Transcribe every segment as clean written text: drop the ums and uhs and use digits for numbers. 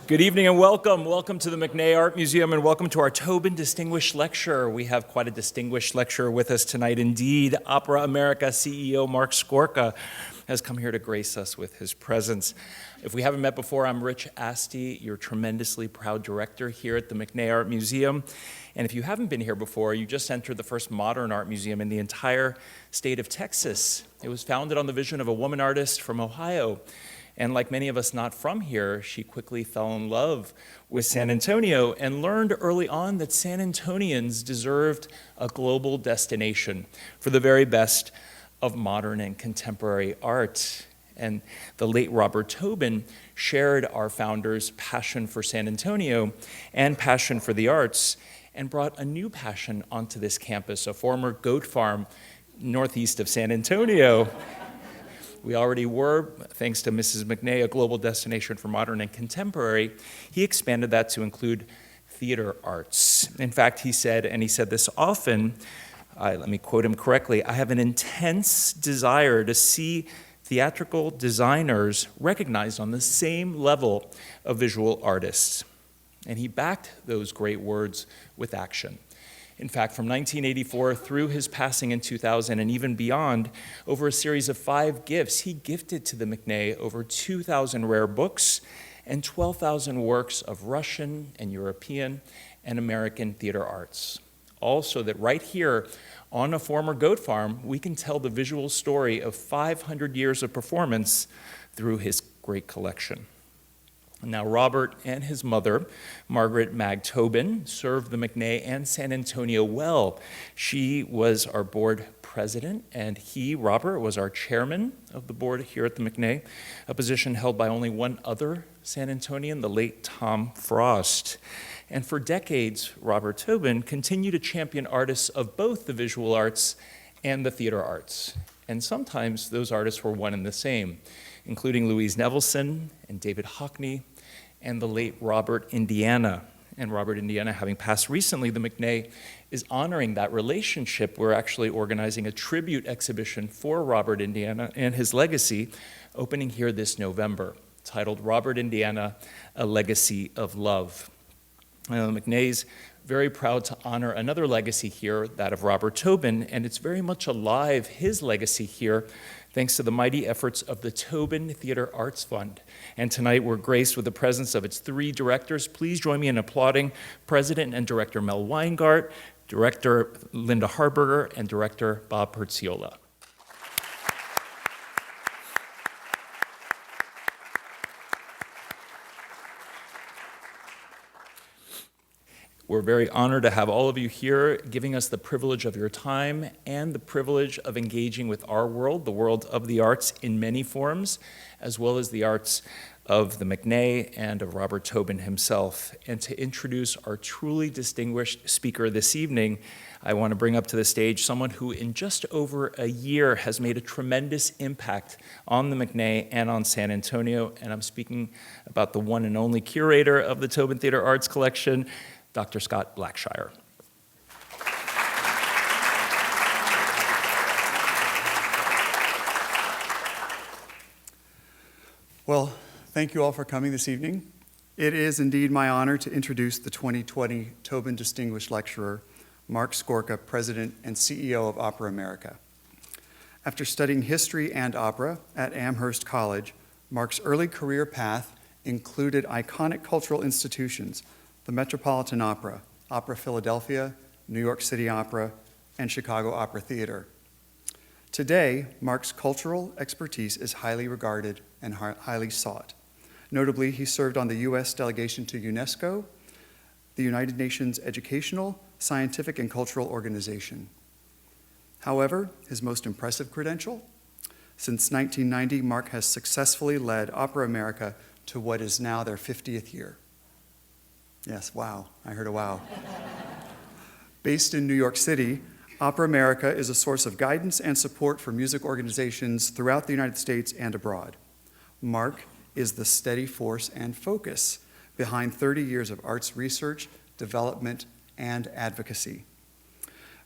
Good evening and welcome. Welcome to the McNay Art Museum and welcome to our Tobin Distinguished Lecture. We have quite a distinguished lecturer with us tonight. Indeed, Opera America CEO Marc Scorca has come here to grace us with his presence. If we haven't met before, I'm Rich Asti, your tremendously proud director here at the McNay Art Museum. And if you haven't been here before, you just entered the first modern art museum in the entire state of Texas. It was founded on the vision of a woman artist from Ohio. And like many of us not from here, she quickly fell in love with San Antonio and learned early on that San Antonians deserved a global destination for the very best of modern and contemporary art. And the late Robert Tobin shared our founder's passion for San Antonio and passion for the arts and brought a new passion onto this campus, a former goat farm northeast of San Antonio. We already were, thanks to Mrs. McNay, a global destination for modern and contemporary. He expanded that to include theater arts. In fact, he said, and he said this often, let me quote him correctly, "I have an intense desire to see theatrical designers recognized on the same level of visual artists." And he backed those great words with action. In fact, from 1984 through his passing in 2000 and even beyond, over a series of 5 gifts, he gifted to the McNay over 2,000 rare books and 12,000 works of Russian and European and American theater arts. All so that right here on a former goat farm, we can tell the visual story of 500 years of performance through his great collection. Now, Robert and his mother, Margaret Mag Tobin, served the McNay and San Antonio well. She was our board president, and he, Robert, was our chairman of the board here at the McNay, a position held by only one other San Antonian, the late Tom Frost. And for decades, Robert Tobin continued to champion artists of both the visual arts and the theater arts. And sometimes those artists were one and the same, including Louise Nevelson and David Hockney and the late Robert Indiana. And Robert Indiana, having passed recently, the McNay is honoring that relationship. We're actually organizing a tribute exhibition for Robert Indiana and his legacy, opening here this November, titled Robert Indiana, A Legacy of Love. McNay's very proud to honor another legacy here, that of Robert Tobin, and it's very much alive, his legacy here, thanks to the mighty efforts of the Tobin Theater Arts Fund. And tonight we're graced with the presence of its 3 directors. Please join me in applauding President and Director Mel Weingart, Director Linda Harberger, and Director Bob Perziola. We're very honored to have all of you here, giving us the privilege of your time and the privilege of engaging with our world, the world of the arts in many forms, as well as the arts of the McNay and of Robert Tobin himself. And to introduce our truly distinguished speaker this evening, I want to bring up to the stage someone who in just over a year has made a tremendous impact on the McNay and on San Antonio. And I'm speaking about the one and only curator of the Tobin Theater Arts Collection, Dr. Scott Blackshire. Well, thank you all for coming this evening. It is indeed my honor to introduce the 2020 Tobin Distinguished Lecturer, Marc Scorca, President and CEO of Opera America. After studying history and opera at Amherst College, Marc's early career path included iconic cultural institutions, the Metropolitan Opera, Opera Philadelphia, New York City Opera, and Chicago Opera Theater. Today, Marc's cultural expertise is highly regarded and highly sought. Notably, he served on the U.S. delegation to UNESCO, the United Nations Educational, Scientific, and Cultural Organization. However, his most impressive credential? Since 1990, Marc has successfully led Opera America to what is now their 50th year. Yes, wow, I heard a wow. Based in New York City, Opera America is a source of guidance and support for music organizations throughout the United States and abroad. Marc is the steady force and focus behind 30 years of arts research, development, and advocacy.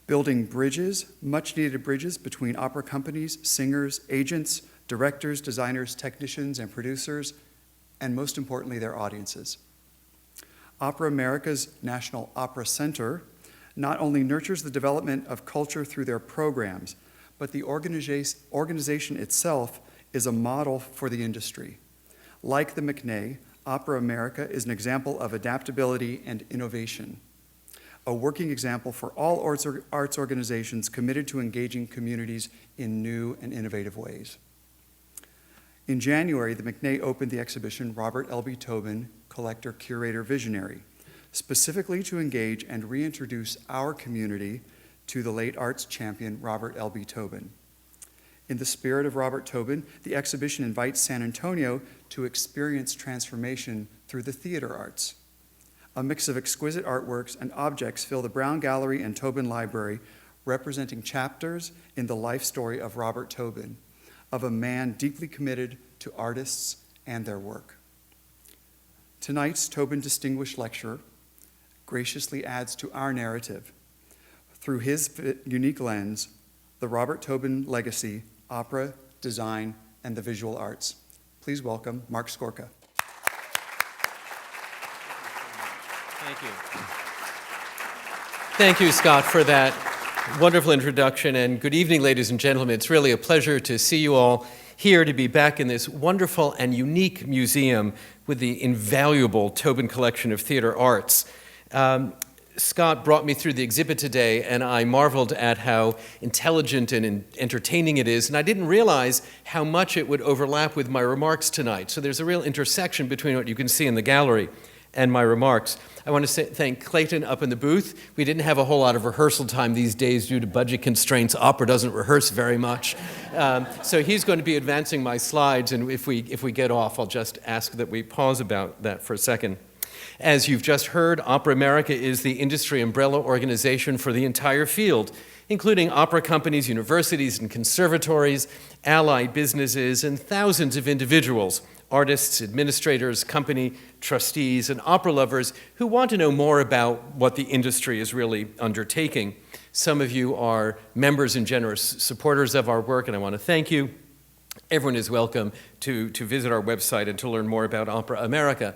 Building bridges, much-needed bridges between opera companies, singers, agents, directors, designers, technicians, and producers, and most importantly, their audiences. Opera America's National Opera Center not only nurtures the development of culture through their programs, but the organization itself is a model for the industry. Like the McNay, Opera America is an example of adaptability and innovation, a working example for all arts organizations committed to engaging communities in new and innovative ways. In January, the McNay opened the exhibition Robert L.B. Tobin, Collector, Curator, Visionary, specifically to engage and reintroduce our community to the late arts champion Robert L.B. Tobin. In the spirit of Robert Tobin, the exhibition invites San Antonio to experience transformation through the theater arts. A mix of exquisite artworks and objects fill the Brown Gallery and Tobin Library, representing chapters in the life story of Robert Tobin, of a man deeply committed to artists and their work. Tonight's Tobin Distinguished Lecturer graciously adds to our narrative, through his unique lens, the Robert Tobin legacy, opera, design, and the visual arts. Please welcome Marc Skorca. Thank you. Thank you, Scott, for that wonderful introduction, and good evening, ladies and gentlemen. It's really a pleasure to see you all here, to be back in this wonderful and unique museum with the invaluable Tobin collection of theater arts. Scott brought me through the exhibit today, and I marveled at how intelligent and entertaining it is, and I didn't realize how much it would overlap with my remarks tonight. So there's a real intersection between what you can see in the gallery and my remarks. I want to thank Clayton up in the booth. We didn't have a whole lot of rehearsal time these days due to budget constraints. Opera doesn't rehearse very much. So he's going to be advancing my slides, and if we get off, I'll just ask that we pause about that for a second. As you've just heard, Opera America is the industry umbrella organization for the entire field, including opera companies, universities, and conservatories, allied businesses, and thousands of individuals, artists, administrators, company trustees, and opera lovers who want to know more about what the industry is really undertaking. Some of you are members and generous supporters of our work, and I want to thank you. Everyone is welcome to visit our website and to learn more about Opera America.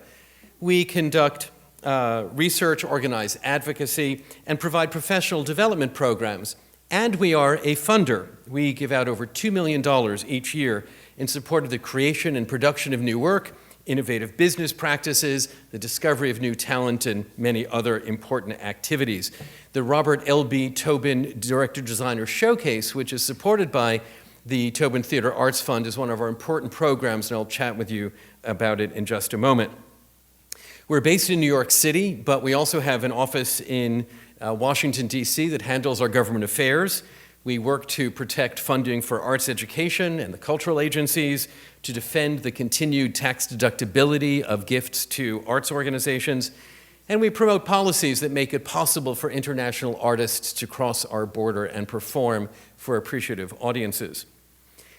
We conduct research, organize advocacy, and provide professional development programs. And we are a funder. We give out over $2 million each year in support of the creation and production of new work, innovative business practices, the discovery of new talent, and many other important activities. The Robert L.B. Tobin Director-Designer Showcase, which is supported by the Tobin Theater Arts Fund, is one of our important programs, and I'll chat with you about it in just a moment. We're based in New York City, but we also have an office in Washington, D.C. that handles our government affairs. We work to protect funding for arts education and the cultural agencies, to defend the continued tax deductibility of gifts to arts organizations, and we promote policies that make it possible for international artists to cross our border and perform for appreciative audiences.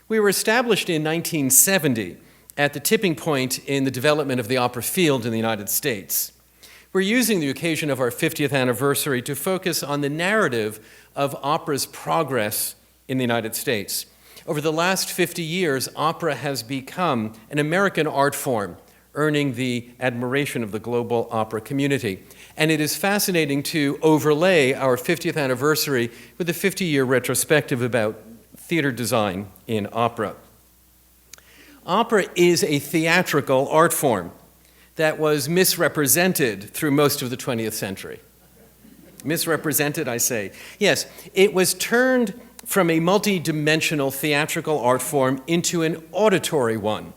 We were established in 1970 at the tipping point in the development of the opera field in the United States. We're using the occasion of our 50th anniversary to focus on the narrative of opera's progress in the United States. Over the last 50 years, opera has become an American art form, earning the admiration of the global opera community. And it is fascinating to overlay our 50th anniversary with a 50-year retrospective about theater design in opera. Opera is a theatrical art form that was misrepresented through most of the 20th century. Misrepresented, I say. Yes, it was turned from a multi-dimensional theatrical art form into an auditory one,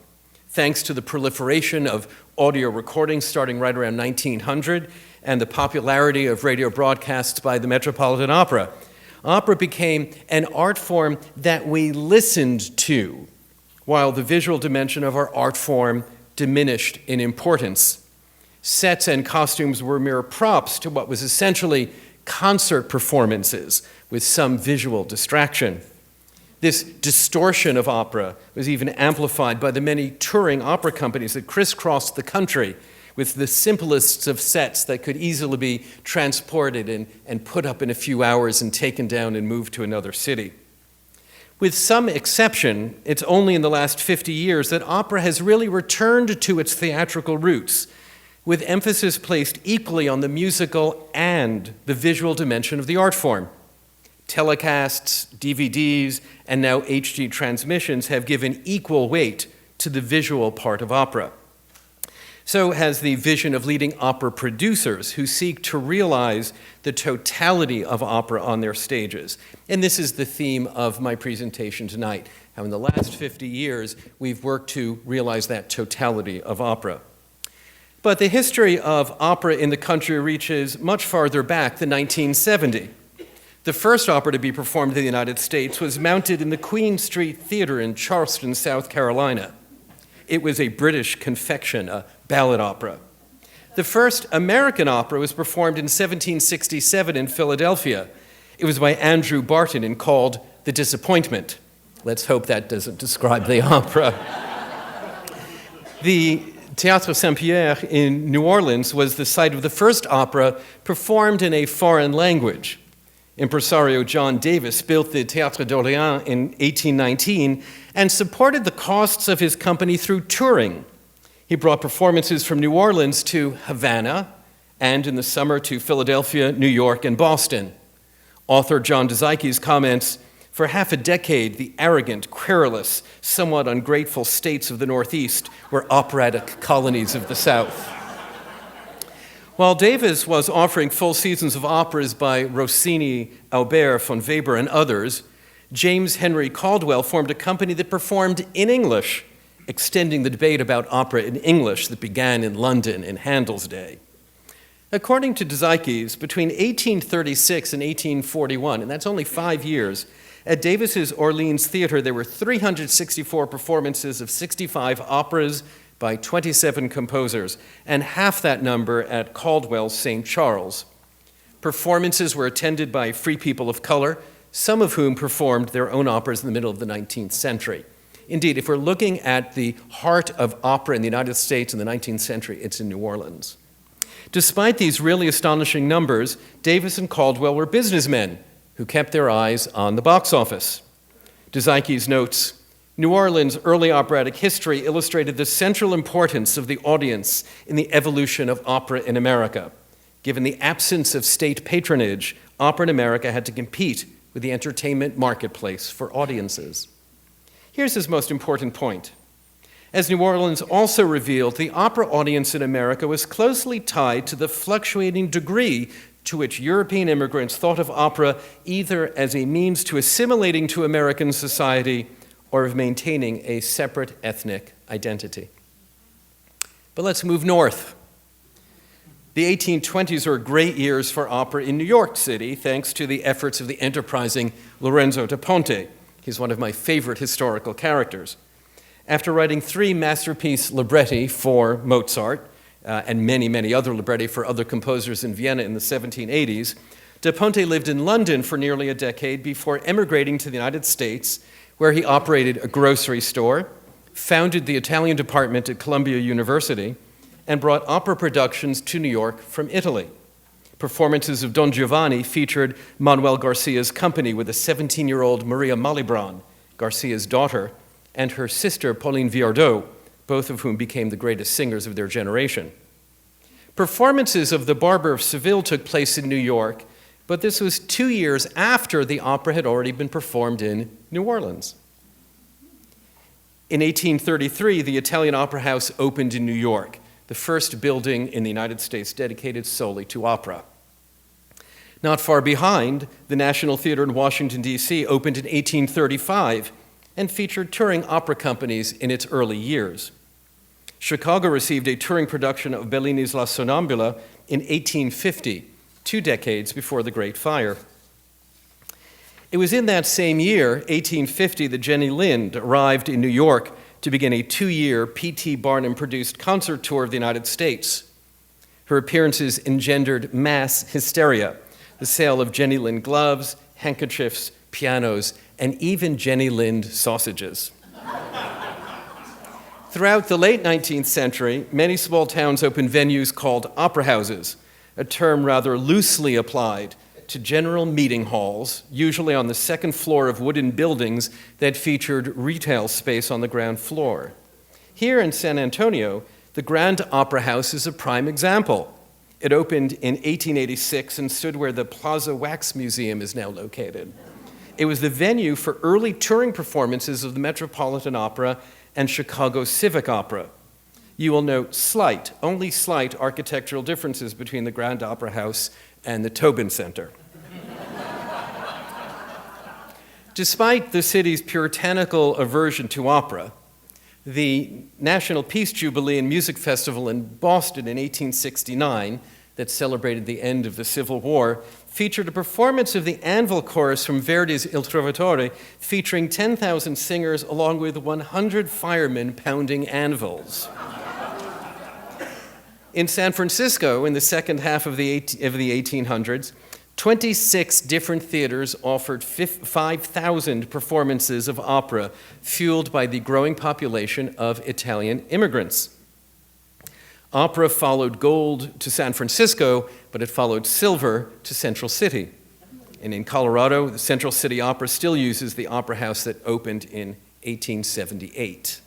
thanks to the proliferation of audio recordings starting right around 1900 and the popularity of radio broadcasts by the Metropolitan Opera. Opera became an art form that we listened to, while the visual dimension of our art form diminished in importance. Sets and costumes were mere props to what was essentially concert performances with some visual distraction. This distortion of opera was even amplified by the many touring opera companies that crisscrossed the country with the simplest of sets that could easily be transported and put up in a few hours and taken down and moved to another city. With some exception, it's only in the last 50 years that opera has really returned to its theatrical roots, with emphasis placed equally on the musical and the visual dimension of the art form. Telecasts, DVDs, and now HD transmissions have given equal weight to the visual part of opera. So has the vision of leading opera producers who seek to realize the totality of opera on their stages. And this is the theme of my presentation tonight, how in the last 50 years we've worked to realize that totality of opera. But the history of opera in the country reaches much farther back than 1970. The first opera to be performed in the United States was mounted in the Queen Street Theater in Charleston, South Carolina. It was a British confection, a ballad opera. The first American opera was performed in 1767 in Philadelphia. It was by Andrew Barton and called The Disappointment. Let's hope that doesn't describe the opera. The Théâtre Saint-Pierre in New Orleans was the site of the first opera performed in a foreign language. Impresario John Davis built the Théâtre d'Orléans in 1819 and supported the costs of his company through touring. He brought performances from New Orleans to Havana and in the summer to Philadelphia, New York, and Boston. Author John Diaghilev comments, "For half a decade, the arrogant, querulous, somewhat ungrateful states of the Northeast were operatic colonies of the South." While Davis was offering full seasons of operas by Rossini, Auber, von Weber, and others, James Henry Caldwell formed a company that performed in English, extending the debate about opera in English that began in London in Handel's day. According to Diaghilev, between 1836 and 1841, and that's only 5 years, at Davis's Orleans Theater there were 364 performances of 65 operas by 27 composers, and half that number at Caldwell's St. Charles. Performances were attended by free people of color, some of whom performed their own operas in the middle of the 19th century. Indeed, if we're looking at the heart of opera in the United States in the 19th century, it's in New Orleans. Despite these really astonishing numbers, Davis and Caldwell were businessmen who kept their eyes on the box office. Diaghilev notes, New Orleans' early operatic history illustrated the central importance of the audience in the evolution of opera in America. Given the absence of state patronage, opera in America had to compete with the entertainment marketplace for audiences. Here's his most important point. As New Orleans also revealed, the opera audience in America was closely tied to the fluctuating degree to which European immigrants thought of opera either as a means to assimilating to American society or of maintaining a separate ethnic identity. But let's move north. The 1820s were great years for opera in New York City, thanks to the efforts of the enterprising Lorenzo da Ponte. He's one of my favorite historical characters. After writing 3 masterpiece libretti for Mozart, and many, many other libretti for other composers in Vienna in the 1780s, da Ponte lived in London for nearly a decade before emigrating to the United States, where he operated a grocery store, founded the Italian department at Columbia University, and brought opera productions to New York from Italy. Performances of Don Giovanni featured Manuel Garcia's company with a 17-year-old Maria Malibran, Garcia's daughter, and her sister Pauline Viardot, both of whom became the greatest singers of their generation. Performances of The Barber of Seville took place in New York, but this was 2 years after the opera had already been performed in New Orleans. In 1833, the Italian Opera House opened in New York, the first building in the United States dedicated solely to opera. Not far behind, the National Theater in Washington, D.C. opened in 1835 and featured touring opera companies in its early years. Chicago received a touring production of Bellini's La Sonnambula in 1850, 2 decades before the Great Fire. It was in that same year, 1850, that Jenny Lind arrived in New York to begin a 2-year P.T. Barnum-produced concert tour of the United States. Her appearances engendered mass hysteria, the sale of Jenny Lind gloves, handkerchiefs, pianos, and even Jenny Lind sausages. Throughout the late 19th century, many small towns opened venues called opera houses, a term rather loosely applied to general meeting halls, usually on the second floor of wooden buildings that featured retail space on the ground floor. Here in San Antonio, The Grand Opera House is a prime example. It opened in 1886 and stood where the Plaza Wax Museum is now located. It was the venue for early touring performances of the Metropolitan Opera and Chicago Civic Opera. You will note only slight architectural differences between the Grand Opera House and the Tobin Center. Despite the city's puritanical aversion to opera, the National Peace Jubilee and Music Festival in Boston in 1869, that celebrated the end of the Civil War, featured a performance of the Anvil Chorus from Verdi's Il Trovatore, featuring 10,000 singers along with 100 firemen pounding anvils. In San Francisco, in the second half of the 1800s, 26 different theaters offered 5,000 performances of opera, fueled by the growing population of Italian immigrants. Opera followed gold to San Francisco, but it followed silver to Central City. And in Colorado, the Central City Opera still uses the opera house that opened in 1878.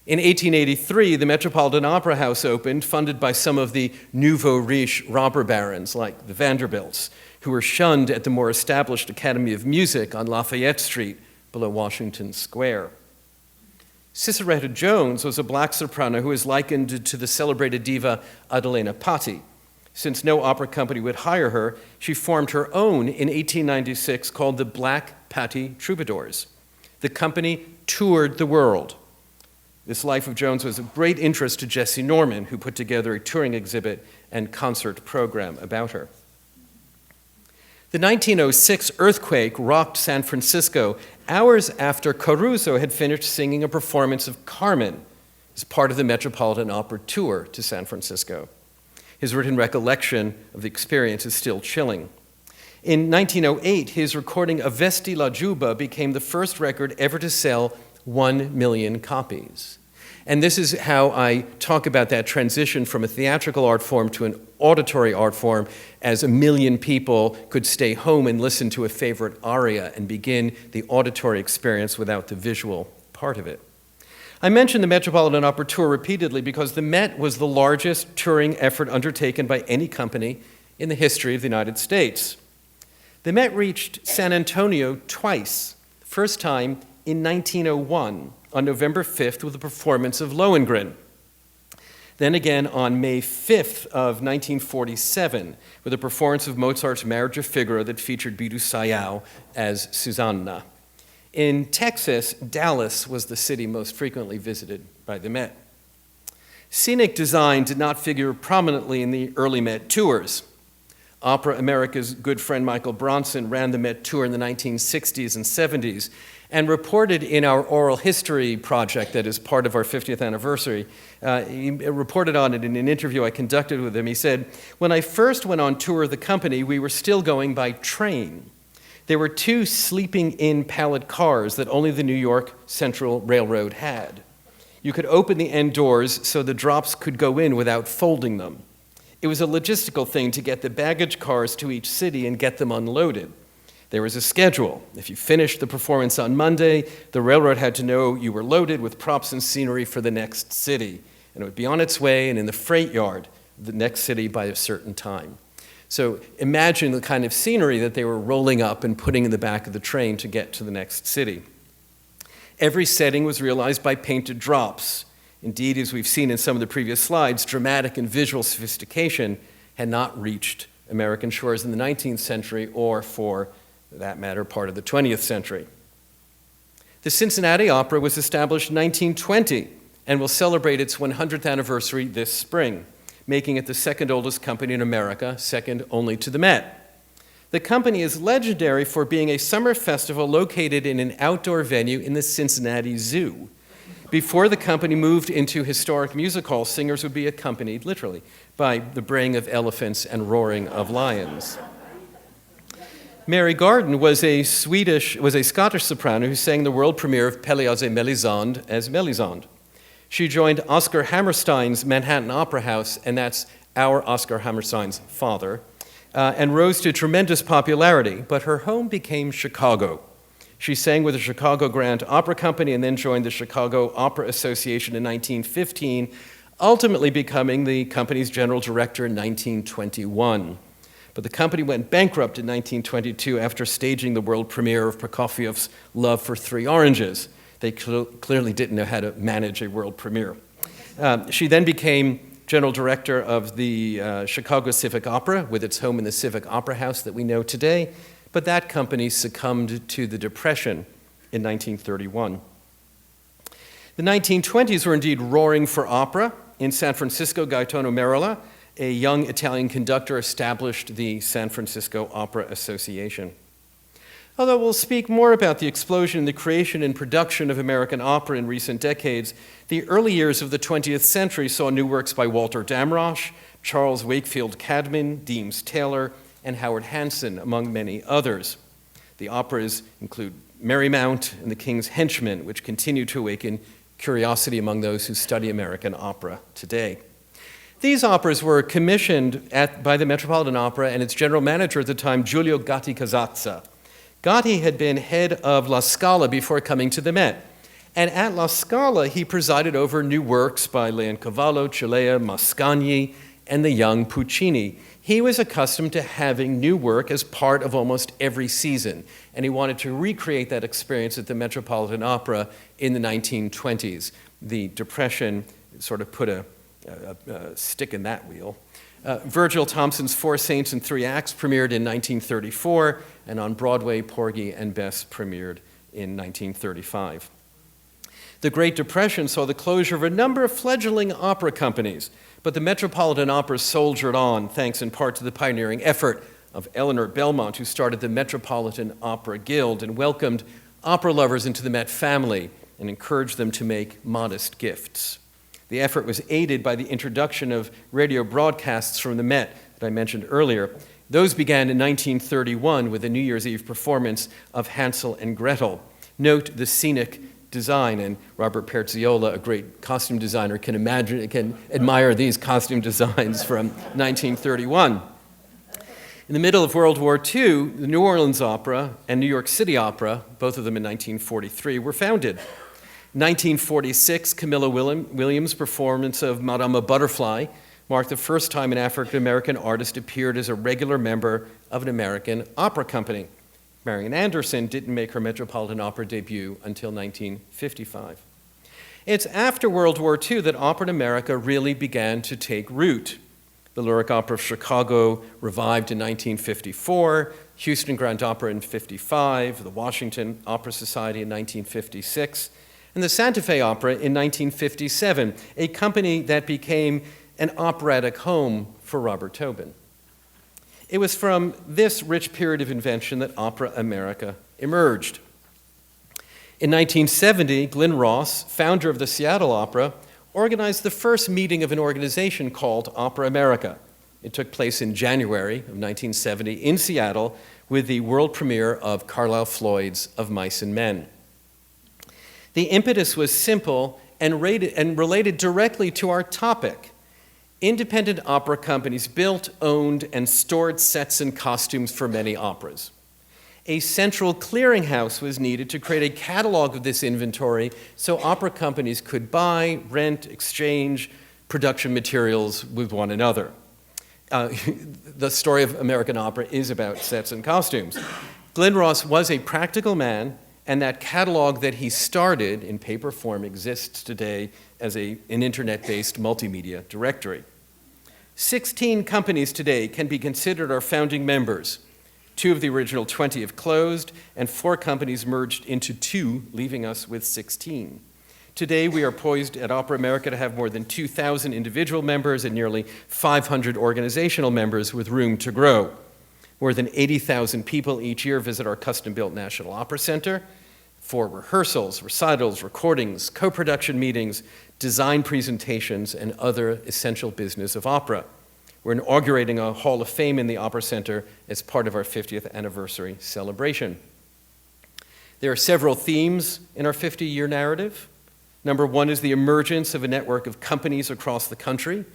In 1883, the Metropolitan Opera House opened, funded by some of the nouveau riche robber barons like the Vanderbilts, who were shunned at the more established Academy of Music on Lafayette Street below Washington Square. Cicero Jones was a black soprano who is likened to the celebrated diva Adelina Patti. Since no opera company would hire her, she formed her own in 1896 called the Black Patti Troubadours. The company toured the world. This life of Jones was of great interest to Jesse Norman, who put together a touring exhibit and concert program about her. The 1906 earthquake rocked San Francisco hours after Caruso had finished singing a performance of Carmen as part of the Metropolitan Opera tour to San Francisco. His written recollection of the experience is still chilling. In 1908, his recording of Vesti la Giubba became the first record ever to sell 1 million copies. And this is how I talk about that transition from a theatrical art form to an auditory art form, as 1 million people could stay home and listen to a favorite aria and begin the auditory experience without the visual part of it. I mention the Metropolitan Opera Tour repeatedly because the Met was the largest touring effort undertaken by any company in the history of the United States. The Met reached San Antonio twice, the first time in 1901 on November 5th with a performance of Lohengrin. Then again on May 5th of 1947 with a performance of Mozart's Marriage of Figaro that featured Bidu Sayao as Susanna. In Texas, Dallas was the city most frequently visited by the Met. Scenic design did not figure prominently in the early Met tours. Opera America's good friend Michael Bronson ran the Met tour in the 1960s and 70s and reported in our oral history project that is part of our 50th anniversary. He reported on it in an interview I conducted with him. He said, "When I first went on tour of the company, we were still going by train. There were 2 sleeping-in pallet cars that only the New York Central Railroad had. You could open the end doors so the drops could go in without folding them. It was a logistical thing to get the baggage cars to each city and get them unloaded. There was a schedule. If you finished the performance on Monday, the railroad had to know you were loaded with props and scenery for the next city, and it would be on its way and in the freight yard of the next city by a certain time." So imagine the kind of scenery that they were rolling up and putting in the back of the train to get to the next city. Every setting was realized by painted drops. Indeed, as we've seen in some of the previous slides, dramatic and visual sophistication had not reached American shores in the 19th century or, for that matter, part of the 20th century. The Cincinnati Opera was established in 1920 and will celebrate its 100th anniversary this spring, making it the second oldest company in America, second only to the Met. The company is legendary for being a summer festival located in an outdoor venue in the Cincinnati Zoo. Before the company moved into historic music hall, singers would be accompanied, literally, by the braying of elephants and roaring of lions. Mary Garden was a Scottish soprano who sang the world premiere of Pelléas et Mélisande as Mélisande. She joined Oscar Hammerstein's Manhattan Opera House, and that's our Oscar Hammerstein's father, and rose to tremendous popularity, but her home became Chicago. She sang with the Chicago Grand Opera Company and then joined the Chicago Opera Association in 1915 ultimately becoming the company's general director in 1921. But the company went bankrupt in 1922 after staging the world premiere of Prokofiev's Love for Three Oranges. They clearly didn't know how to manage a world premiere. She then became general director of the Chicago Civic Opera, with its home in the Civic Opera House that we know today, but that company succumbed to the Depression in 1931. The 1920s were indeed roaring for opera. In San Francisco, Gaetano Merola, a young Italian conductor, established the San Francisco Opera Association. Although we'll speak more about the explosion in the creation and production of American opera in recent decades, the early years of the 20th century saw new works by Walter Damrosch, Charles Wakefield Cadman, Deems Taylor, and Howard Hanson, among many others. The operas include Merrymount and The King's Henchman, which continue to awaken curiosity among those who study American opera today. These operas were commissioned by the Metropolitan Opera and its general manager at the time, Giulio Gatti-Casazza. Gatti had been head of La Scala before coming to the Met, and at La Scala he presided over new works by Leoncavallo, Cilea, Mascagni, and the young Puccini. He was accustomed to having new work as part of almost every season, and he wanted to recreate that experience at the Metropolitan Opera in the 1920s. The Depression sort of put a stick in that wheel. Virgil Thompson's Four Saints and Three Acts premiered in 1934, and on Broadway, Porgy and Bess premiered in 1935. The Great Depression saw the closure of a number of fledgling opera companies, but the Metropolitan Opera soldiered on, thanks in part to the pioneering effort of Eleanor Belmont, who started the Metropolitan Opera Guild and welcomed opera lovers into the Met family and encouraged them to make modest gifts. The effort was aided by the introduction of radio broadcasts from the Met that I mentioned earlier. Those began in 1931 with a New Year's Eve performance of Hansel and Gretel. Note the scenic design, and Robert Perziola, a great costume designer, can admire these costume designs from 1931. In the middle of World War II, the New Orleans Opera and New York City Opera, both of them in 1943, were founded. 1946, Camilla Williams' performance of Madame Butterfly marked the first time an African-American artist appeared as a regular member of an American opera company. Marian Anderson didn't make her Metropolitan Opera debut until 1955. It's after World War II that opera in America really began to take root. The Lyric Opera of Chicago revived in 1954, Houston Grand Opera in 1955, the Washington Opera Society in 1956, and the Santa Fe Opera in 1957, a company that became an operatic home for Robert Tobin. It was from this rich period of invention that Opera America emerged. In 1970, Glenn Ross, founder of the Seattle Opera, organized the first meeting of an organization called Opera America. It took place in January of 1970 in Seattle with the world premiere of Carlisle Floyd's Of Mice and Men. The impetus was simple and related directly to our topic. Independent opera companies built, owned, and stored sets and costumes for many operas. A central clearinghouse was needed to create a catalog of this inventory so opera companies could buy, rent, exchange production materials with one another. The story of American opera is about sets and costumes. Glenn Ross was a practical man, and that catalog that he started in paper form exists today as an internet-based multimedia directory. 16 companies today can be considered our founding members. 2 of the original 20 have closed, and 4 companies merged into 2, leaving us with 16. Today, we are poised at Opera America to have more than 2,000 individual members and nearly 500 organizational members with room to grow. More than 80,000 people each year visit our custom-built National Opera Center for rehearsals, recitals, recordings, co-production meetings, design presentations, and other essential business of opera. We're inaugurating a Hall of Fame in the Opera Center as part of our 50th anniversary celebration. There are several themes in our 50-year narrative. Number 1 is the emergence of a network of companies across the country.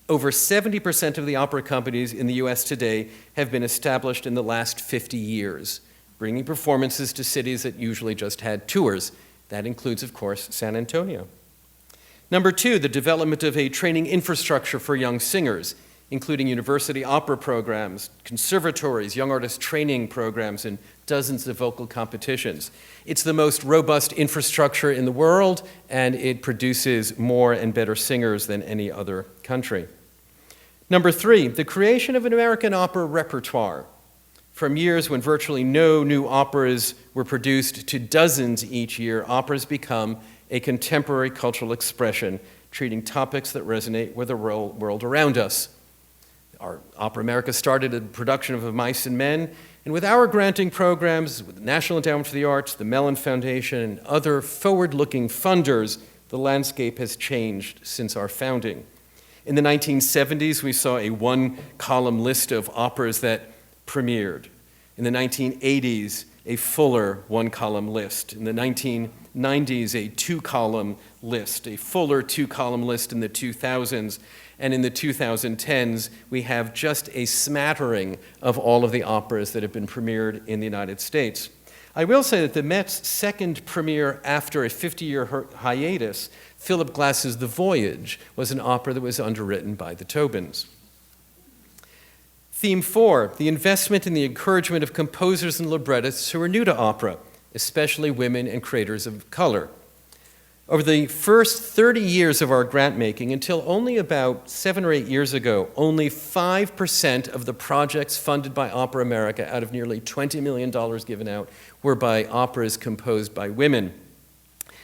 Over 70% of the opera companies in the US today have been established in the last 50 years, bringing performances to cities that usually just had tours. That includes, of course, San Antonio. Number two, the development of a training infrastructure for young singers, including university opera programs, conservatories, young artist training programs, and dozens of vocal competitions. It's the most robust infrastructure in the world, and it produces more and better singers than any other country. Number three, the creation of an American opera repertoire. From years when virtually no new operas were produced to dozens each year, operas become a contemporary cultural expression, treating topics that resonate with the world around us. Our Opera America started a production of Mice and Men, and with our granting programs, with the National Endowment for the Arts, the Mellon Foundation, and other forward-looking funders, the landscape has changed since our founding. In the 1970s, we saw a one-column list of operas that premiered. In the 1980s, a fuller one-column list. In the 1990s, a two-column list, a fuller two-column list in the 2000s. And in the 2010s, we have just a smattering of all of the operas that have been premiered in the United States. I will say that the Met's second premiere after a 50-year hiatus, Philip Glass's The Voyage, was an opera that was underwritten by the Tobins. Theme 4, the investment and the encouragement of composers and librettists who are new to opera, especially women and creators of color. Over the first 30 years of our grant making, until only about 7 or 8 years ago, only 5% of the projects funded by Opera America, out of nearly $20 million given out, were by operas composed by women.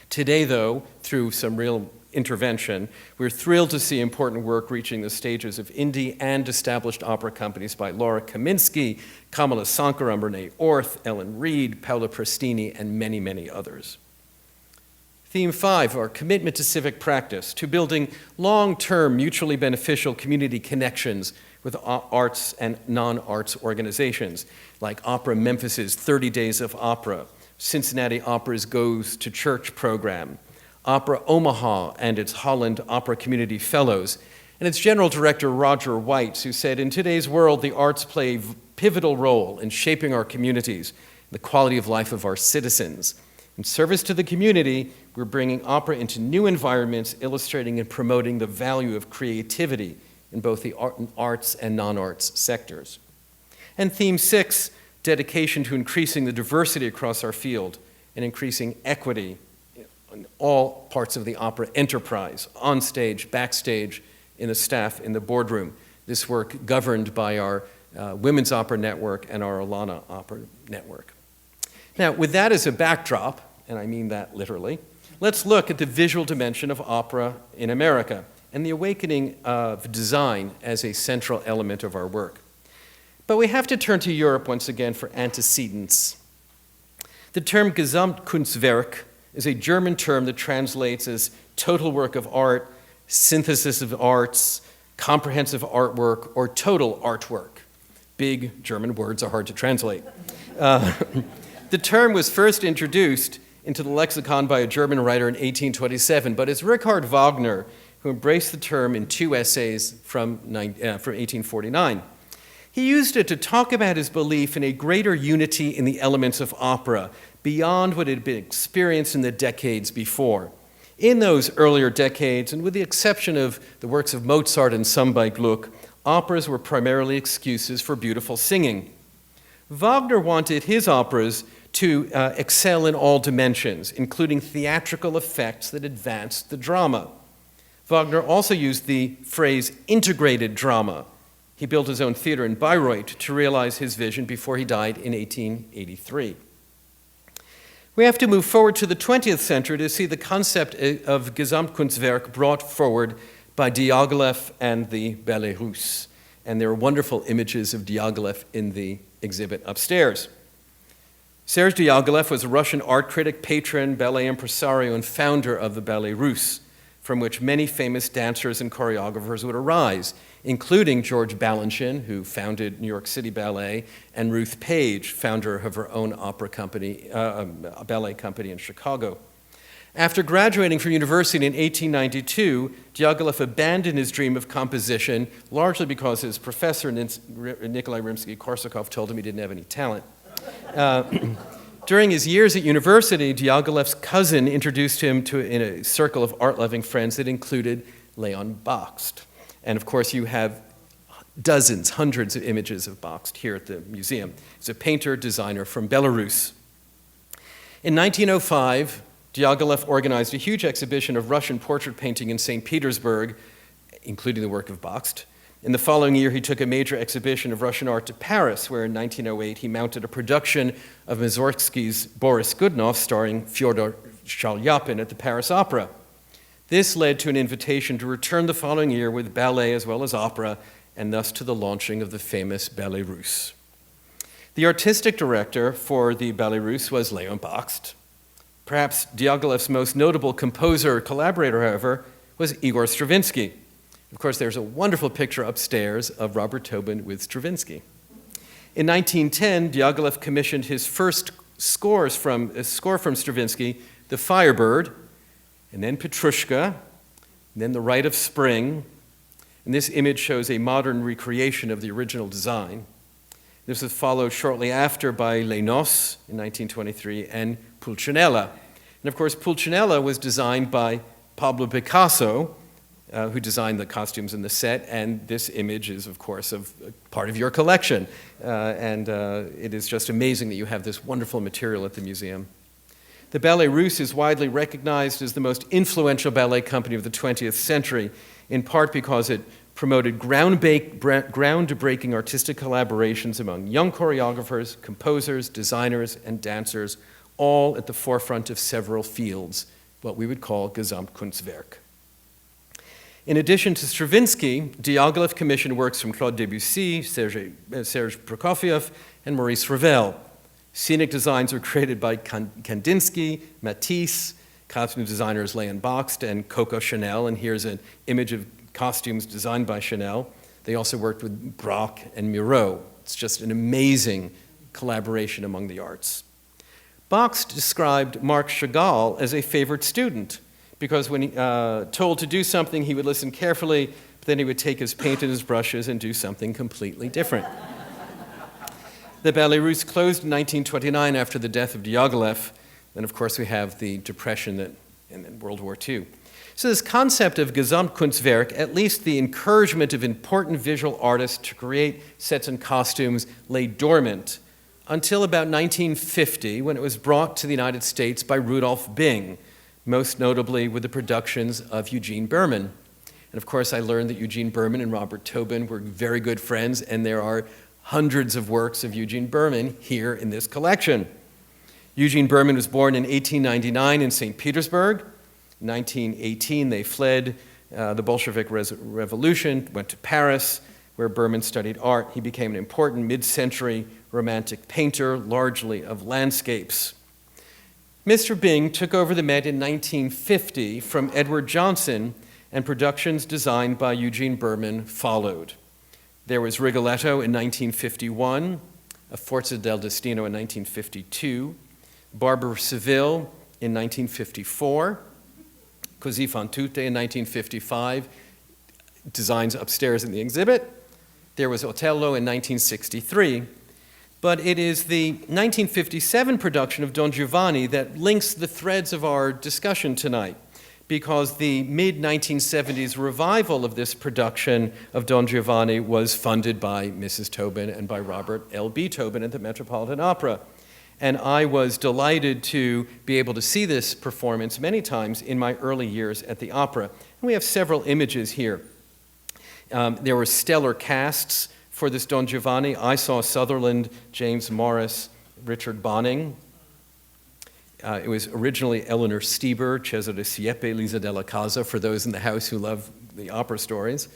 Today, though, through some real intervention, we're thrilled to see important work reaching the stages of indie and established opera companies by Laura Kaminsky, Kamala Sankaram, Renee Orth, Ellen Reed, Paola Prestini, and many, many others. Theme 5, our commitment to civic practice, to building long-term mutually beneficial community connections with arts and non-arts organizations, like Opera Memphis's 30 Days of Opera, Cincinnati Opera's Goes to Church program, Opera Omaha and its Holland Opera Community Fellows, and its general director, Roger White, who said, "In today's world, the arts play a pivotal role in shaping our communities, the quality of life of our citizens. In service to the community, we're bringing opera into new environments, illustrating and promoting the value of creativity in both the arts and non-arts sectors." And theme 6, dedication to increasing the diversity across our field and increasing equity in all parts of the opera enterprise, on stage, backstage, in the staff, in the boardroom. This work governed by our Women's Opera Network and our Alana Opera Network. Now, with that as a backdrop, and I mean that literally, let's look at the visual dimension of opera in America and the awakening of design as a central element of our work. But we have to turn to Europe once again for antecedents. The term Gesamtkunstwerk is a German term that translates as total work of art, synthesis of arts, comprehensive artwork, or total artwork. Big German words are hard to translate. The term was first introduced into the lexicon by a German writer in 1827, but it's Richard Wagner who embraced the term in 2 essays from 1849. He used it to talk about his belief in a greater unity in the elements of opera beyond what had been experienced in the decades before. In those earlier decades, and with the exception of the works of Mozart and some by Gluck, operas were primarily excuses for beautiful singing. Wagner wanted his operas to excel in all dimensions, including theatrical effects that advanced the drama. Wagner also used the phrase integrated drama. He built his own theater in Bayreuth to realize his vision before he died in 1883. We have to move forward to the 20th century to see the concept of Gesamtkunstwerk brought forward by Diaghilev and the Ballet Russe. And there are wonderful images of Diaghilev in the exhibit upstairs. Serge Diaghilev was a Russian art critic, patron, ballet impresario, and founder of the Ballet Russe, from which many famous dancers and choreographers would arise, including George Balanchine, who founded New York City Ballet, and Ruth Page, founder of her own opera company, ballet company in Chicago. After graduating from university in 1892, Diaghilev abandoned his dream of composition, largely because his professor, Nikolai Rimsky-Korsakov, told him he didn't have any talent. During his years at university, Diaghilev's cousin introduced him in a circle of art-loving friends that included Leon Bakst. And of course, you have dozens, hundreds of images of Bakst here at the museum. He's a painter, designer from Belarus. In 1905, Diaghilev organized a huge exhibition of Russian portrait painting in St. Petersburg, including the work of Bakst. In the following year, he took a major exhibition of Russian art to Paris, where in 1908 he mounted a production of Mussorgsky's Boris Godunov starring Fyodor Shalyapin at the Paris Opera. This led to an invitation to return the following year with ballet as well as opera, and thus to the launching of the famous Ballet Russe. The artistic director for the Ballet Russe was Leon Bakst. Perhaps Diaghilev's most notable composer or collaborator, however, was Igor Stravinsky. Of course, there's a wonderful picture upstairs of Robert Tobin with Stravinsky. In 1910, Diaghilev commissioned his first score from Stravinsky, The Firebird, and then Petrushka, and then The Rite of Spring. And this image shows a modern recreation of the original design. This was followed shortly after by Les Noces in 1923 and Pulcinella. And of course, Pulcinella was designed by Pablo Picasso, who designed the costumes in the set, and this image is, of course, part of your collection. It is just amazing that you have this wonderful material at the museum. The Ballet Russe is widely recognized as the most influential ballet company of the 20th century, in part because it promoted groundbreaking artistic collaborations among young choreographers, composers, designers, and dancers, all at the forefront of several fields, what we would call Gesamtkunstwerk. In addition to Stravinsky, Diaghilev commissioned works from Claude Debussy, Serge Prokofiev, and Maurice Ravel. Scenic designs were created by Kandinsky, Matisse, costume designers Leon Bakst and Coco Chanel, and here's an image of costumes designed by Chanel. They also worked with Braque and Miro. It's just an amazing collaboration among the arts. Bakst described Marc Chagall as a favorite student, because when told to do something, he would listen carefully, but then he would take his paint and his brushes and do something completely different. The Ballet Russe closed in 1929 after the death of Diaghilev, and of course we have the Depression and then World War II. So this concept of Gesamtkunstwerk, at least the encouragement of important visual artists to create sets and costumes, lay dormant until about 1950, when it was brought to the United States by Rudolf Bing, most notably with the productions of Eugene Burman. And of course, I learned that Eugene Burman and Robert Tobin were very good friends, and there are hundreds of works of Eugene Burman here in this collection. Eugene Burman was born in 1899 in St. Petersburg. In 1918, they fled the Bolshevik Revolution, went to Paris, where Burman studied art. He became an important mid-century romantic painter, largely of landscapes. Mr. Bing took over the Met in 1950 from Edward Johnson, and productions designed by Eugene Burman followed. There was Rigoletto in 1951, A Forza del Destino in 1952, Barber of Seville in 1954, Così fan tutte in 1955, designs upstairs in the exhibit. There was Otello in 1963. But it is the 1957 production of Don Giovanni that links the threads of our discussion tonight, because the mid-1970s revival of this production of Don Giovanni was funded by Mrs. Tobin and by Robert L.B. Tobin at the Metropolitan Opera. And I was delighted to be able to see this performance many times in my early years at the opera. And we have several images here. There were stellar casts for this Don Giovanni. I saw Sutherland, James Morris, Richard Bonning. It was originally Eleanor Stieber, Cesare Siepe, Lisa della Casa, for those in the house who love the opera stories.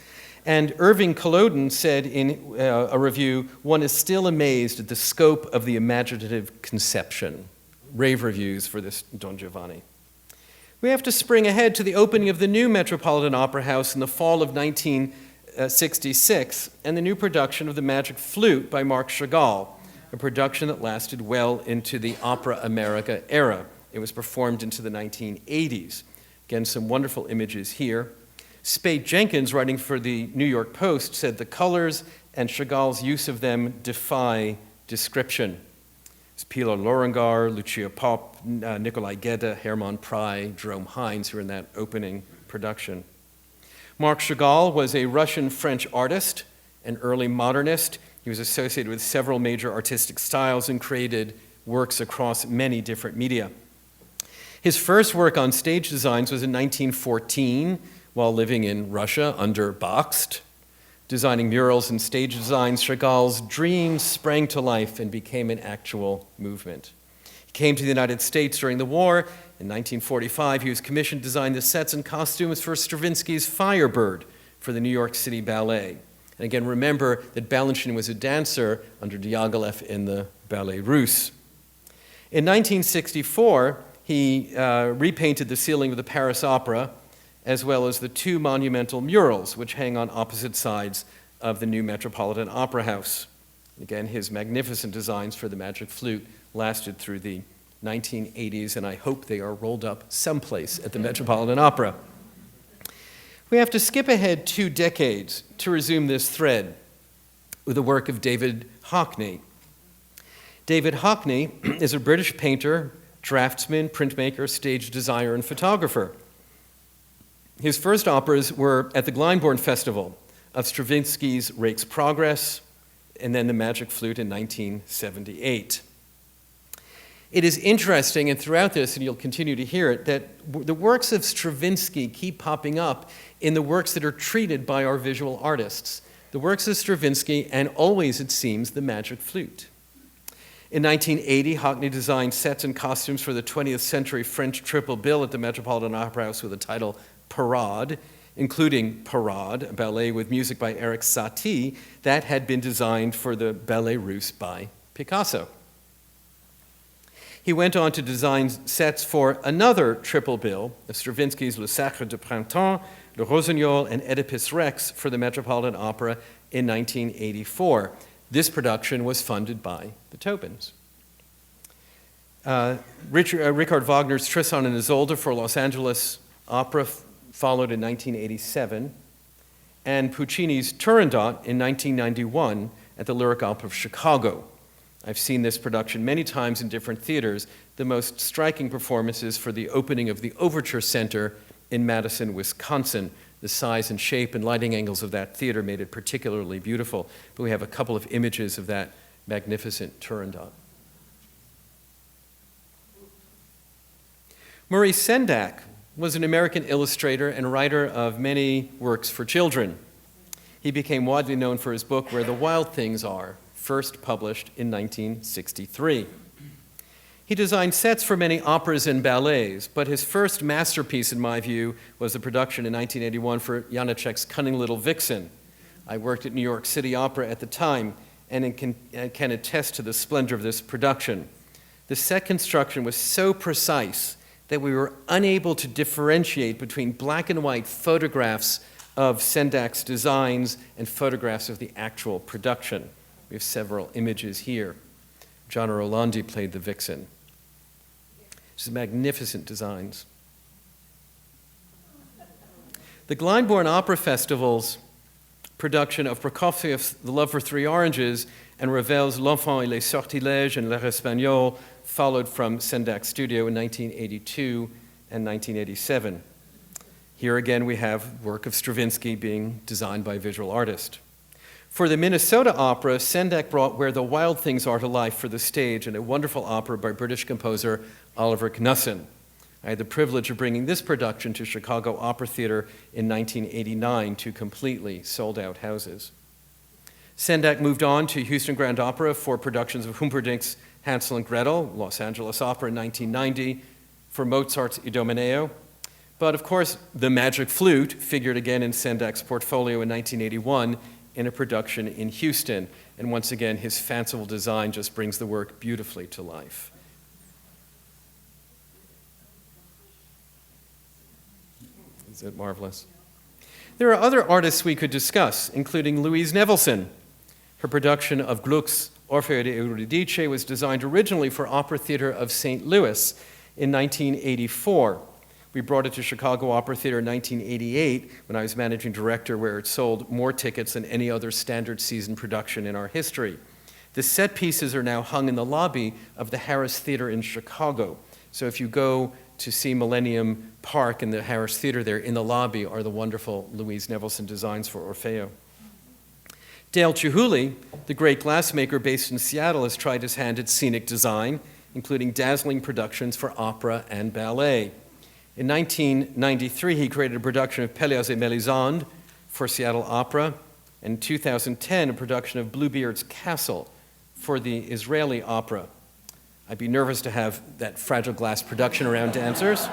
And Irving Culloden said in a review, "One is still amazed at the scope of the imaginative conception." Rave reviews for this Don Giovanni. We have to spring ahead to the opening of the new Metropolitan Opera House in the fall of 1966, and the new production of The Magic Flute by Marc Chagall, a production that lasted well into the Opera America era. It was performed into the 1980s. Again, some wonderful images here. Spade Jenkins, writing for the New York Post, said the colors and Chagall's use of them defy description. Pilar Lorengar, Lucia Popp, Nikolai Gedda, Hermann Prey, Jerome Hines, who were in that opening production. Marc Chagall was a Russian-French artist, an early modernist. He was associated with several major artistic styles and created works across many different media. His first work on stage designs was in 1914, while living in Russia under Bakst. Designing murals and stage designs, Chagall's dreams sprang to life and became an actual movement. He came to the United States during the war. In 1945, he was commissioned to design the sets and costumes for Stravinsky's Firebird for the New York City Ballet. And again, remember that Balanchine was a dancer under Diaghilev in the Ballet Russe. In 1964, he repainted the ceiling of the Paris Opera, as well as the two monumental murals which hang on opposite sides of the new Metropolitan Opera House. Again, his magnificent designs for the Magic Flute lasted through the 1980s, and I hope they are rolled up someplace at the Metropolitan Opera. We have to skip ahead 2 decades to resume this thread with the work of David Hockney. David Hockney is a British painter, draftsman, printmaker, stage designer, and photographer. His first operas were at the Glyndebourne Festival of Stravinsky's Rake's Progress, and then the Magic Flute in 1978. It is interesting, and throughout this, and you'll continue to hear it, that the works of Stravinsky keep popping up in the works that are treated by our visual artists. The works of Stravinsky, and always, it seems, the Magic Flute. In 1980, Hockney designed sets and costumes for the 20th century French triple bill at the Metropolitan Opera House with the title Parade, including Parade, a ballet with music by Eric Satie that had been designed for the Ballet Russe by Picasso. He went on to design sets for another triple bill of Stravinsky's Le Sacre de Printemps, Le Rossignol, and Oedipus Rex for the Metropolitan Opera in 1984. This production was funded by the Tobins. Richard Wagner's Tristan and Isolde for Los Angeles Opera followed in 1987, and Puccini's Turandot in 1991 at the Lyric Opera of Chicago. I've seen this production many times in different theaters. The most striking performance is for the opening of the Overture Center in Madison, Wisconsin. The size and shape and lighting angles of that theater made it particularly beautiful. But we have a couple of images of that magnificent Turandot. Maurice Sendak was an American illustrator and writer of many works for children. He became widely known for his book, Where the Wild Things Are, first published in 1963. He designed sets for many operas and ballets, but his first masterpiece, in my view, was the production in 1981 for Janacek's Cunning Little Vixen. I worked at New York City Opera at the time and can attest to the splendor of this production. The set construction was so precise that we were unable to differentiate between black and white photographs of Sendak's designs and photographs of the actual production. We have several images here. John Rolandi played the Vixen. These magnificent designs. The Glyndebourne Opera Festival's production of Prokofiev's The Love for Three Oranges and Ravel's L'Enfant et les Sortilèges and L'Air Espagnol followed from Sendak's studio in 1982 and 1987. Here again we have work of Stravinsky being designed by a visual artist. For the Minnesota Opera, Sendak brought Where the Wild Things Are to life for the stage in a wonderful opera by British composer Oliver Knussen. I had the privilege of bringing this production to Chicago Opera Theater in 1989 to completely sold-out houses. Sendak moved on to Houston Grand Opera for productions of Humperdinck's Hansel and Gretel, Los Angeles Opera in 1990, for Mozart's Idomeneo. But of course, the Magic Flute figured again in Sendak's portfolio in 1981 in a production in Houston. And once again, his fanciful design just brings the work beautifully to life. Is it marvelous? There are other artists we could discuss, including Louise Nevelson. Her production of Gluck's Orfeo de Euridice was designed originally for Opera Theater of St. Louis in 1984. We brought it to Chicago Opera Theater in 1988 when I was managing director, where it sold more tickets than any other standard season production in our history. The set pieces are now hung in the lobby of the Harris Theater in Chicago. So if you go to see Millennium Park and the Harris Theater there, in the lobby are the wonderful Louise Nevelson designs for Orfeo. Dale Chihuly, the great glassmaker based in Seattle, has tried his hand at scenic design, including dazzling productions for opera and ballet. In 1993, he created a production of Pelléas et Mélisande for Seattle Opera, and in 2010, a production of Bluebeard's Castle for the Israeli Opera. I'd be nervous to have that fragile glass production around dancers.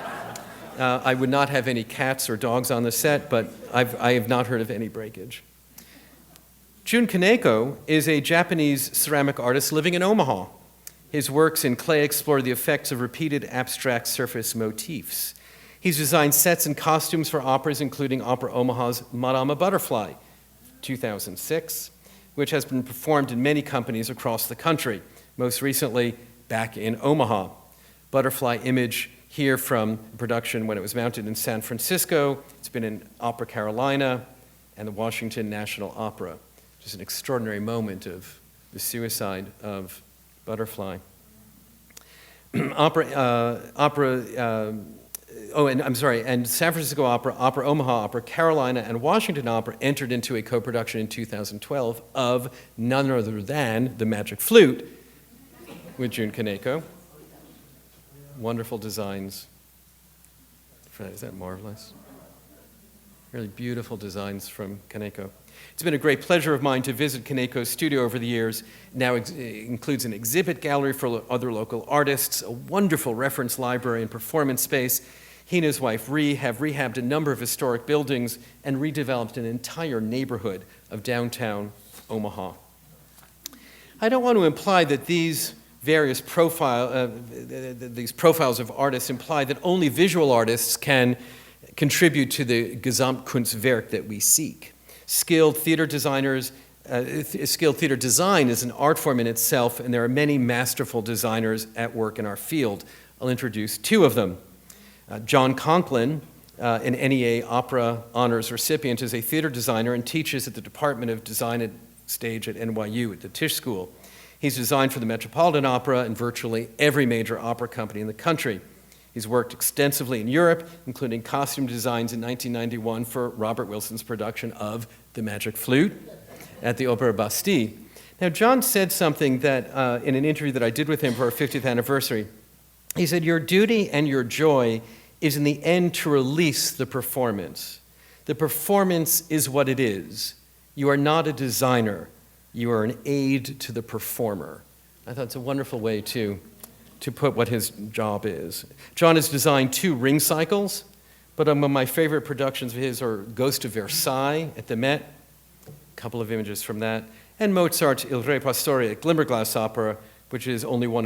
I would not have any cats or dogs on the set, but I have not heard of any breakage. Jun Kaneko is a Japanese ceramic artist living in Omaha. His works in clay explore the effects of repeated abstract surface motifs. He's designed sets and costumes for operas, including Opera Omaha's Madame Butterfly, 2006, which has been performed in many companies across the country, most recently back in Omaha. Butterfly image here from production when it was mounted in San Francisco. It's been in Opera Carolina and the Washington National Opera. Just an extraordinary moment of the suicide of Butterfly. And San Francisco Opera, Opera Omaha Opera, Carolina, and Washington Opera entered into a co-production in 2012 of none other than The Magic Flute with Jun Kaneko. Wonderful designs. Is that marvelous? Really beautiful designs from Kaneko. It's been a great pleasure of mine to visit Kaneko's studio over the years. Now includes an exhibit gallery for other local artists, a wonderful reference library and performance space. He and his wife, Ree, have rehabbed a number of historic buildings and redeveloped an entire neighborhood of downtown Omaha. I don't want to imply that these various profiles of artists imply that only visual artists can contribute to the Gesamtkunstwerk that we seek. Skilled theater design is an art form in itself, and there are many masterful designers at work in our field. I'll introduce two of them. John Conklin, an NEA Opera Honors recipient, is a theater designer and teaches at the Department of Design and Stage at NYU at the Tisch School. He's designed for the Metropolitan Opera and virtually every major opera company in the country. He's worked extensively in Europe, including costume designs in 1991 for Robert Wilson's production of The Magic Flute at the Opera Bastille. Now, John said something that in an interview that I did with him for our 50th anniversary. He said, "Your duty and your joy is in the end to release the performance. The performance is what it is. You are not a designer. You are an aid to the performer." I thought it's a wonderful way to put what his job is. John has designed 2 ring cycles, but among my favorite productions of his are Ghost of Versailles at the Met, a couple of images from that, and Mozart's Il Re Pastore at Glimmerglass Opera, which is one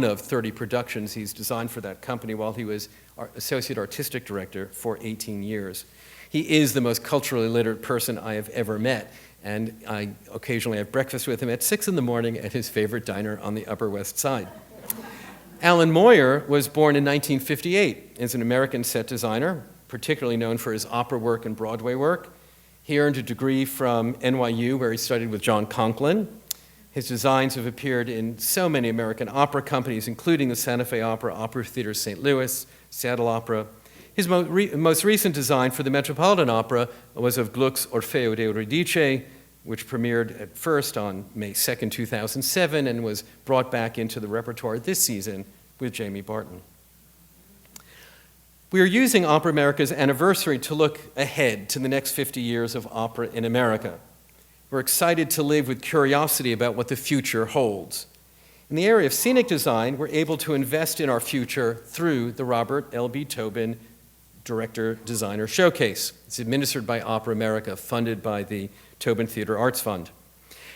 of 30 productions he's designed for that company while he was associate artistic director for 18 years. He is the most culturally literate person I have ever met, and I occasionally have breakfast with him at 6 in the morning at his favorite diner on the Upper West Side. Alan Moyer was born in 1958 as an American set designer, particularly known for his opera work and Broadway work. He earned a degree from NYU, where he studied with John Conklin. His designs have appeared in so many American opera companies, including the Santa Fe Opera, Opera Theater St. Louis, Seattle Opera. His most recent design for the Metropolitan Opera was of Gluck's Orfeo d'Euridice, which premiered at first on May 2nd, 2007, and was brought back into the repertoire this season with Jamie Barton. We are using Opera America's anniversary to look ahead to the next 50 years of opera in America. We're excited to live with curiosity about what the future holds. In the area of scenic design, we're able to invest in our future through the Robert L.B. Tobin Director Designer Showcase. It's administered by Opera America, funded by the Tobin Theater Arts Fund.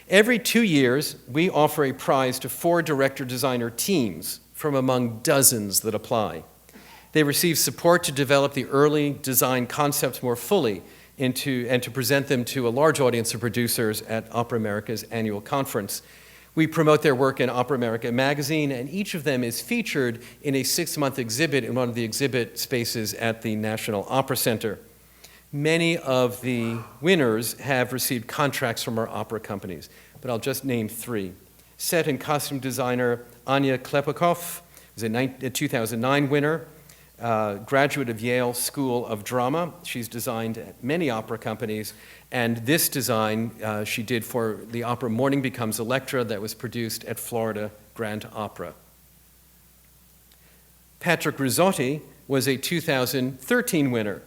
Every 2 years, we offer a prize to 4 director-designer teams from among dozens that apply. They receive support to develop the early design concepts more fully and to present them to a large audience of producers at Opera America's annual conference. We promote their work in Opera America magazine, and each of them is featured in a 6-month exhibit in one of the exhibit spaces at the National Opera Center. Many of the winners have received contracts from our opera companies, but I'll just name three. Set and costume designer Anya Klepikov is a 2009 winner, graduate of Yale School of Drama. She's designed at many opera companies, and this design she did for the opera Morning Becomes Electra that was produced at Florida Grand Opera. Patrick Rizzotti was a 2013 winner.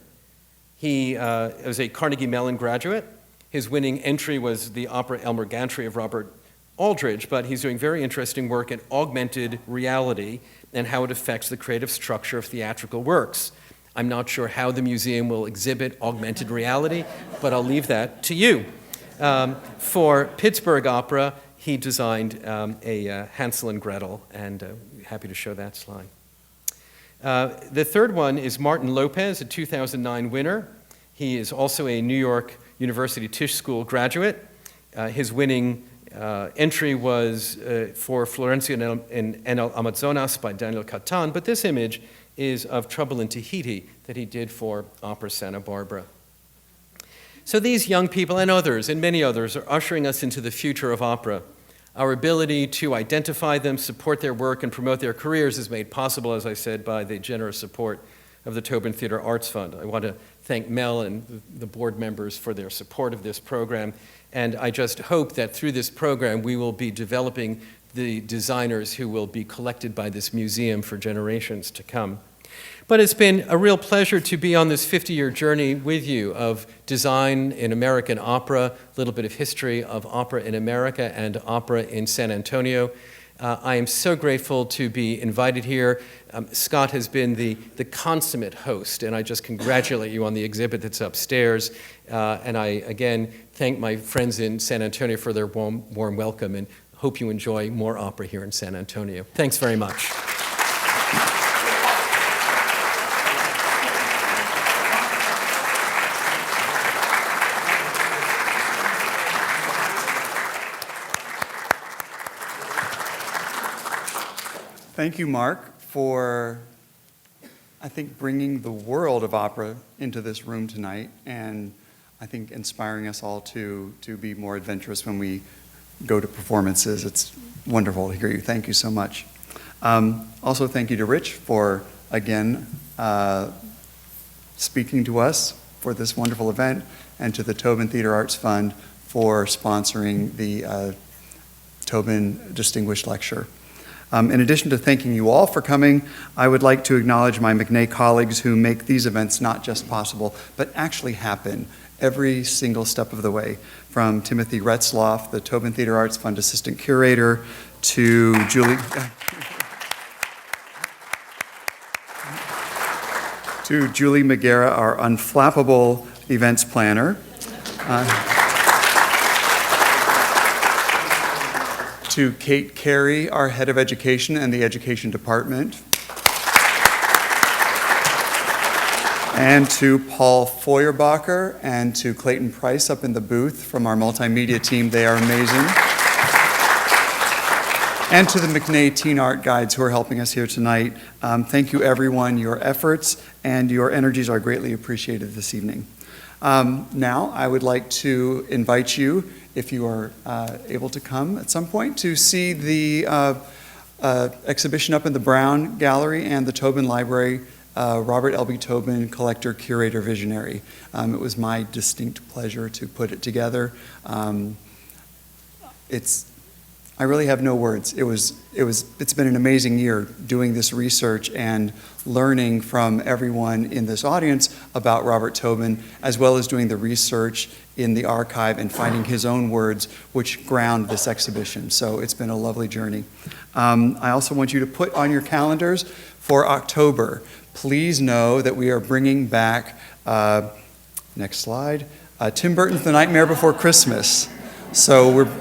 He was a Carnegie Mellon graduate. His winning entry was the opera Elmer Gantry of Robert Aldridge, but he's doing very interesting work in augmented reality and how it affects the creative structure of theatrical works. I'm not sure how the museum will exhibit augmented reality, but I'll leave that to you. For Pittsburgh Opera, he designed a Hansel and Gretel, and happy to show that slide. The third one is Martin Lopez, a 2009 winner. He is also a New York University Tisch School graduate. His winning entry was for Florencia in el Amazonas by Daniel Catan, but this image is of Trouble in Tahiti that he did for Opera Santa Barbara. So these young people and others, and many others, are ushering us into the future of opera. Our ability to identify them, support their work, and promote their careers is made possible, as I said, by the generous support of the Tobin Theatre Arts Fund. I want to thank Mel and the board members for their support of this program, and I just hope that through this program we will be developing the designers who will be collected by this museum for generations to come. But it's been a real pleasure to be on this 50-year journey with you of design in American opera, a little bit of history of opera in America and opera in San Antonio. I am so grateful to be invited here. Scott has been the consummate host, and I just congratulate you on the exhibit that's upstairs. And I, again, thank my friends in San Antonio for their warm welcome, and hope you enjoy more opera here in San Antonio. Thanks very much. Thank you, Marc, for, I think, bringing the world of opera into this room tonight, and I think inspiring us all to be more adventurous when we go to performances. It's wonderful to hear you. Thank you so much. Also, thank you to Rich for, again, speaking to us for this wonderful event, and to the Tobin Theatre Arts Fund for sponsoring the Tobin Distinguished Lecture. In addition to thanking you all for coming, I would like to acknowledge my McNay colleagues who make these events not just possible, but actually happen every single step of the way. From Timothy Retzloff, the Tobin Theatre Arts Fund Assistant Curator, to Julie Magera, our unflappable events planner. To Kate Carey, our head of education and the education department. And to Paul Feuerbacher and to Clayton Price up in the booth from our multimedia team. They are amazing. And to the McNay Teen Art Guides who are helping us here tonight. Thank you, everyone. Your efforts and your energies are greatly appreciated this evening. Now, I would like to invite you, if you are able to come at some point, to see the exhibition up in the Brown Gallery and the Tobin Library, Robert L.B. Tobin, Collector, Curator, Visionary. It was my distinct pleasure to put it together. I really have no words. It's been an amazing year doing this research and learning from everyone in this audience about Robert Tobin, as well as doing the research in the archive and finding his own words, which ground this exhibition. So it's been a lovely journey. I also want you to put on your calendars for October. Please know that we are bringing back, next slide, Tim Burton's The Nightmare Before Christmas. So we're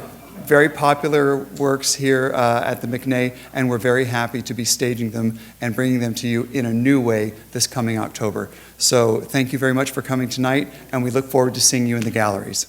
very popular works here at the McNay, and we're very happy to be staging them and bringing them to you in a new way this coming October. So thank you very much for coming tonight, and we look forward to seeing you in the galleries.